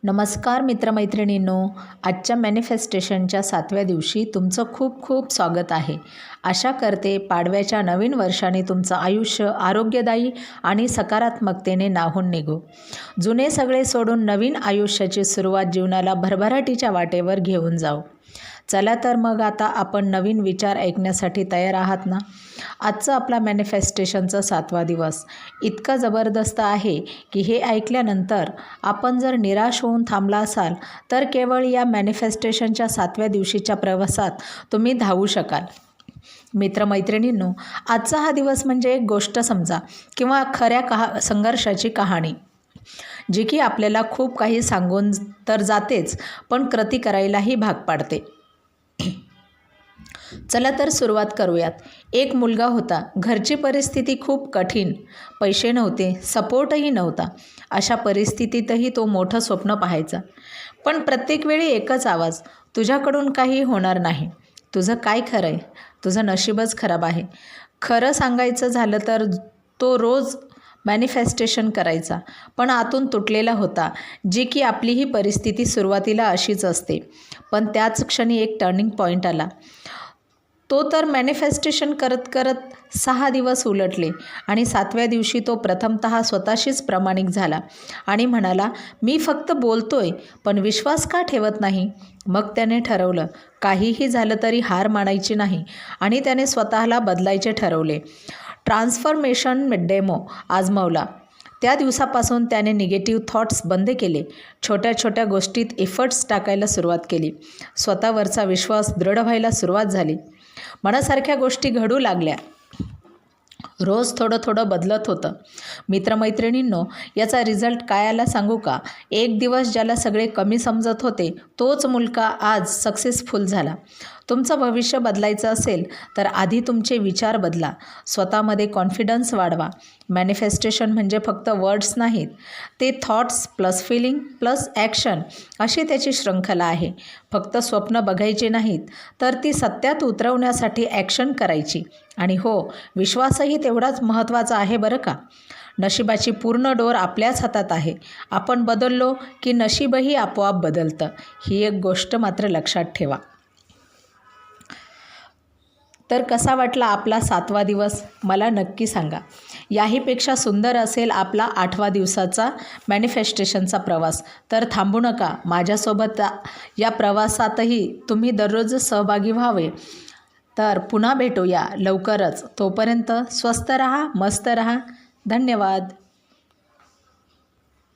नमस्कार मित्रमैत्रिणींनो, आजच्या मॅनिफेस्टेशनच्या 7व्या दिवशी तुमचं खूप खूप स्वागत आहे. आशा करते पाडव्याच्या नवीन वर्षाने तुमचं आयुष्य आरोग्यदायी आणि सकारात्मकतेने न्हाऊन निघो. जुने सगळे सोडून नवीन आयुष्याची सुरुवात जीवनाला भरभराटीच्या वाटेवर घेऊन जाऊ. चला तर मग आता आपण नवीन विचार ऐकण्यासाठी तयार आहात ना? आजचं आपला मॅनिफेस्टेशनचा 7वा दिवस इतका जबरदस्त आहे की हे ऐकल्यानंतर आपण जर निराश होऊन थांबला असाल तर केवळ या मॅनिफेस्टेशनच्या 7व्या दिवशीच्या प्रवासात तुम्ही धावू शकाल. मित्रमैत्रिणींनो, आजचा हा दिवस म्हणजे एक गोष्ट समजा किंवा खऱ्या संघर्षाची कहाणी, जी की आपल्याला खूप काही सांगून तर जातेच, पण कृती करायलाही भाग पाडते. चला तर सुरुवात करूयात. एक मुलगा होता. घरची परिस्थिती खूप कठीण. पैसे नव्हते, सपोर्टही नव्हता. अशा परिस्थितीतही तो मोठं स्वप्न पाहायचा. पण प्रत्येक वेळी एकच आवाज, तुझ्याकडून काही होणार नाही. तुझं काय खरं आहे? तुझं नशीबच खराब आहे. खरं सांगायचं झालं तर तो रोज मॅनिफेस्टेशन करायचा, पण आतून तुटलेला होता. जी की आपली ही परिस्थिती सुरुवातीला अशीच असते. पण त्याच क्षणी एक टर्निंग पॉईंट आला. तो तर मॅनिफेस्टेशन करत करत 6 दिवस उलटले आणि 7व्या दिवशी तो प्रथमतः स्वतःशीच प्रामाणिक झाला आणि म्हणाला, मी फक्त बोलतोय पण विश्वास का ठेवत नाही? मग त्याने ठरवलं, काहीही झालं तरी हार मानायची नाही आणि त्याने स्वतःला बदलायचे ठरवले. ट्रान्सफॉर्मेशन डेमो आजमावला. त्या दिवसापासून त्याने निगेटिव्ह थॉट्स बंद केले. छोट्या छोट्या गोष्टीत एफर्ट्स टाकायला सुरुवात केली. स्वतःवरचा विश्वास दृढ व्हायला सुरुवात झाली. मनासारख्या गोष्टी घडू लागल्या. रोज थोडं थोडं बदलत होतं. मित्रमैत्रिणींनो, याचा रिझल्ट काय आला सांगू का? एक दिवस ज्याला सगळे कमी समजत होते तोच मुलगा आज सक्सेसफुल झाला. तुमचं भविष्य बदलायचं असेल तर आधी तुमचे विचार बदला. स्वतःमध्ये कॉन्फिडन्स वाढवा. मॅनिफेस्टेशन म्हणजे फक्त वर्ड्स नाहीत, ते thoughts plus feeling plus action अशी त्याची शृंखला आहे. फक्त स्वप्न बघायची नाहीत, तर ती सत्यात उतरवण्यासाठी ॲक्शन करायची. आणि हो, विश्वासही तेवढाच महत्त्वाचा आहे बरं का. नशिबाची पूर्ण डोर आपल्याच हातात आहे. आपण बदललो की नशीबही आपोआप बदलतं. ही एक गोष्ट मात्र लक्षात ठेवा. तर कसा वाटला आपला 7वा दिवस? मला नक्की सांगा. याहीपेक्षा सुंदर असेल आपला 8व्या दिवसाचा मॅनिफेस्टेशनचा प्रवास. तर थांबू नका. माझ्यासोबत या प्रवासातही तुम्ही दररोज सहभागी व्हावे. तर पुन्हा भेटूया लवकरच. तोपर्यंत स्वस्थ रहा, मस्त रहा. धन्यवाद.